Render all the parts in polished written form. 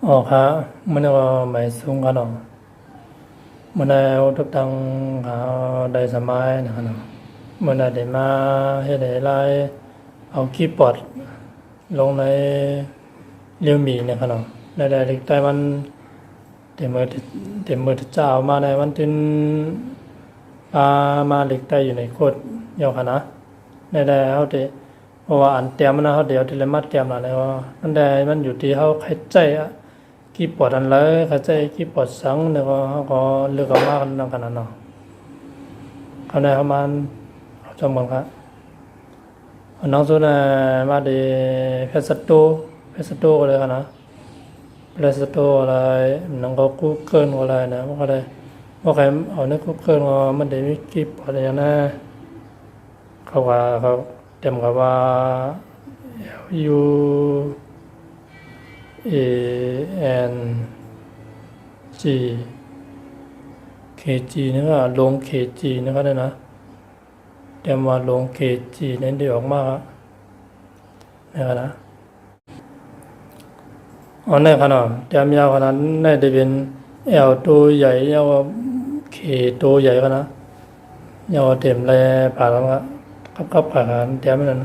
อ๋อครับมันก็ไม่สูงกันเนาะมันได้เอาทุกตังหาได้สมัยนะครับเนาะมันได้มาเฮ็ดให้ไลเอาคีย์บอร์ดลงในเรียวมีนะครับเนาะได้เล็กแต่มันเต็มมือเจ้ามาในวันที่มาเล็กแต่อยู่ในโคตรยาวขนาดได้เอาที่เพราะว่าอันเตรียมมันนะเขาเดี๋ยวที่เลยมาเตรียมอะไรว่านั่นได้มันอยู่ที่เขาใครใจอะคีย์บอร์ดอันเลยใครใจคีย์บอร์ดสังเนี่ยก็เขาก็เลือกเอามากันนั่นขนาดเนาะเขาได้ประมาณเอาจำกันครับน้องสุดน่ะมาดีเพชรสตูก็เลยกันนะเพชรสตูอะไรน้องก็กูเกิลอะไรนะมันก็ได้ว่าใครเอาในกูเกิลว่ามันได้มีคีย์บอร์ดอย่างนั้นเขาว่าเขาเต็มกับว่า U A N G K G นี่ก็ลง K G นะครับเนี่ยนะเต็มว่าลง K G นั่นเดียวออกมานะครับนะอ๋อในขนาดเต็มยาวขนาดในได้เป็น L ตัวใหญ่ยาว K ตัวใหญ่ขนาดยาวเต็มเลยผ่านแล้วครับผ่านเต็มนั่น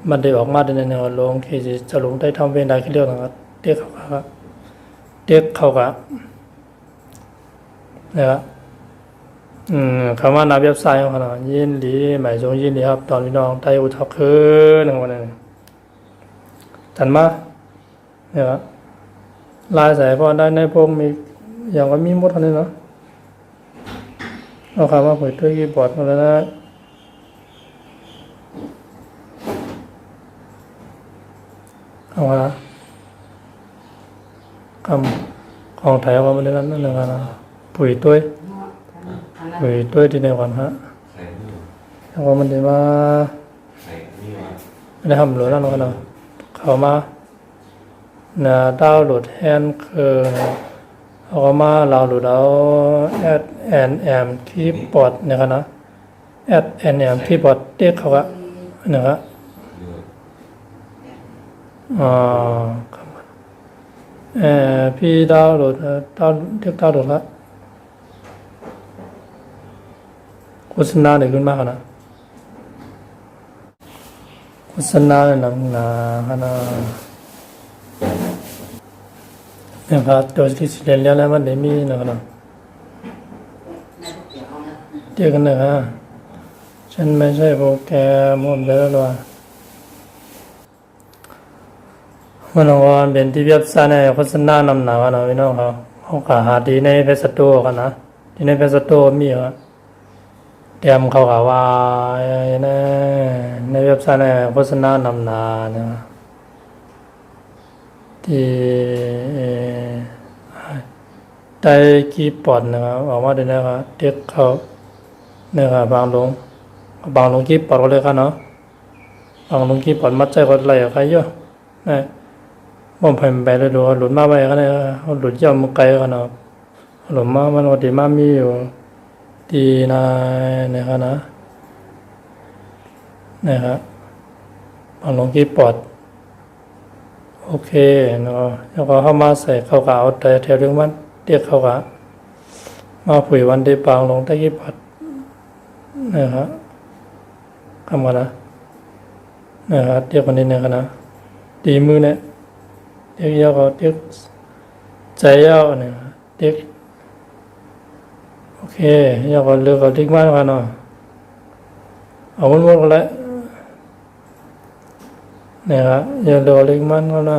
มันได้ออกมาในแนวลงเคจะลงได้ทำเวลาขึ้นเรียกนะครับเด็กเขาก็นะครับคำว่านาเว็บไซต์ของเรายินดีหมายถึงยินดีครับตอนพี่น้องไต้อุทักคือหนึ่งวันนึงจันมาเนี่ยครับลายสายพอได้ในพวกมีอย่างว่ามีหมดเท่านี้เนาะเอาคำว่าเผยด้วยคีย์บอร์ดมาแล้วนะเอาละคำของไทยว่ามันนั่นหนึ่งนะปุ๋ยตัวที่ในวันฮะแล้วก็มันได้มาได้ทำหรือนั่นกันเนาะเข้ามาดาวน์โหลดแอนคือเอามาเราโหลดเอาแอดแอนแอมคีย์บอร์ดเนี่ยกันนะแอดแอนแอมคีย์บอร์ดเด็กเขาอะนะครับพี่ดาวน์โหลดเรียกดาวน์โหลดละโฆษณาเนี่ยขึ้นมากนะโฆษณาเนี่ยหนังหนาขนาดเนี่ยครับตัวที่เรียนแล้วมันได้มีนะครับเรียกกันนะครับฉันไม่ใช่โปรแกรมผมได้แล้วหรอมันว่าเป็นที่เว็บไซต์ในโฆษณานำหนากันนะพี่น้องเขาก็หาดีในเพจสโตร์กันนะที่ในเพจสโตร์มีครับเตรียมเขาก็ว่าในเว็บไซต์ในโฆษณานำหนาเนี่ยที่ได้คีย์บอร์ดนะครับออกมาได้นะครับเด็กเขาเนี่ยครับบางลงคีย์บอร์ดก็เลยกันเนาะบางลงคีย์บอร์ดมัดใจก็ไหลใครเยอะนะผมไปเลยดูหลุดมาไปกันเลยหลุดย่อมไกลกันเนาะหลุดมามันวันที่มามีอยู่ที่นายนะครับนะครับบางลงคีย์บอร์ดโอเคเนาะแล้วก็เข้ามาใส่เข้ากับเอาแต่แถวเรื่องมันเรียกเข้ากับมาผุยวันที่บางลงใต้คีย์บอร์ดนะครับคำกันนะครับเรียกคนนี้นะครับนะตีมือเนี่ยเด็กยาวก็เด็กใจยาวเนี่ยเด็กโอเคยาวก็เลือกก็เด็กมากกันเนาะเอาหมดกันแล้วเนี่ยครับอย่าเลือกเล็กมันก็ได้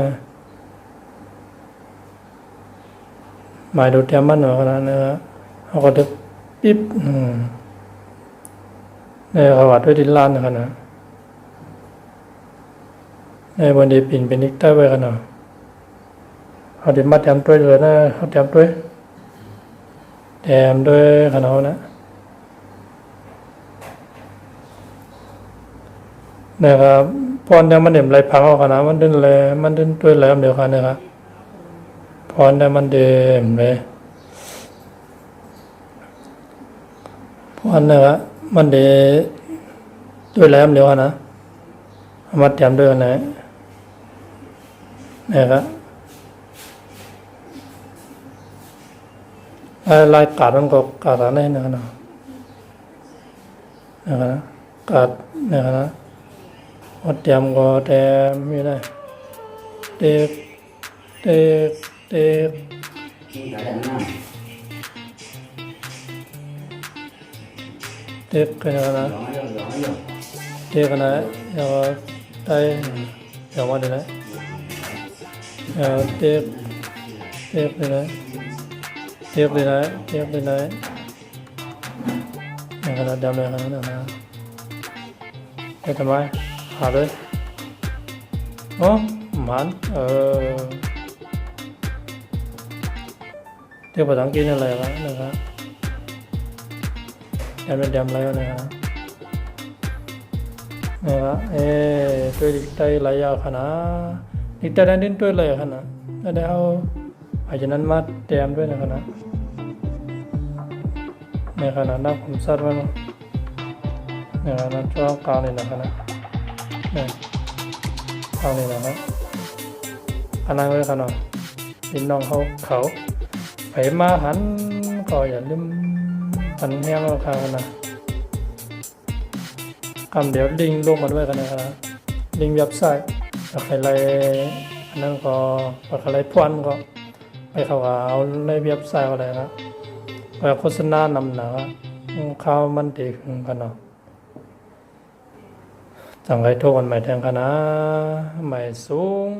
หมายดูเทียมมันหน่อยกันนะครับเอาก็เด็กปิ๊บเนี่ยเขาวัดด้วยดินล้านนะครับนะในบนดีปิ่นเป็นนิกใต้ไว้กันเนาะเขาเดี๋ยวมาแถมด้วยเลยนะเขาแถมด้วยขนาดนะนะครับพรเนี่ยมันเด่มไรพังเอาขนาดมันเดินเลยมันเดินด้วยแล้วเดียวกันนะครับพรเนี่ยมันเด่มเลยพรเนี่ยมันเด่ด้วยแล้วเดียวกันนะมาแถมด้วยกันนะครับ ลายกาดมันก็กาดอะไรนะครับนะครับกาดนะครับวัดเตรียมก็แต่มีอะไรเด็กเด็กเด็กเด็กกันนะเด็กกันนะเดี๋ยวได้เดี๋ยวมาดูนะเด็กเด็กเลยนะเด็กเลยนะเด็กเลยนะนะครับดำเลยนะครับไปทำไมหาเลยอ๋อมันเดี๋ยวภาษาอังกฤษอะไรกันนะครับดำอะไรกันนะครับตัวดิจิตอลอะไรอย่างขนาดดิจิตอลนั่นตัวอะไรขนาดแล้วเอาอาจจะนั้นมาเตรียมด้วยนะครับในขณะนักผมสัตว์มันในขณะช่วงกลางนี่นะครับเนี่ยกลางนี่นะครับขนาดไว้ขนาดดินน้องเขาไปมาหันก็อย่าลืมหันแห้งแล้วค่ะนะคำเดี๋ยวลิงลงมาด้วยกันนะครับลิงเว็บไซต์ถ้าใครไล่อันนั้นก็ถ้าใครไล่พวนก็ไปเขาเอาในเว็บไซต์อะไรนะไปโฆษณานำหนาข้าวมันดีขึ้นกันเนาะจังไรโทษกันใหม่แทงกันนะใหม่สูง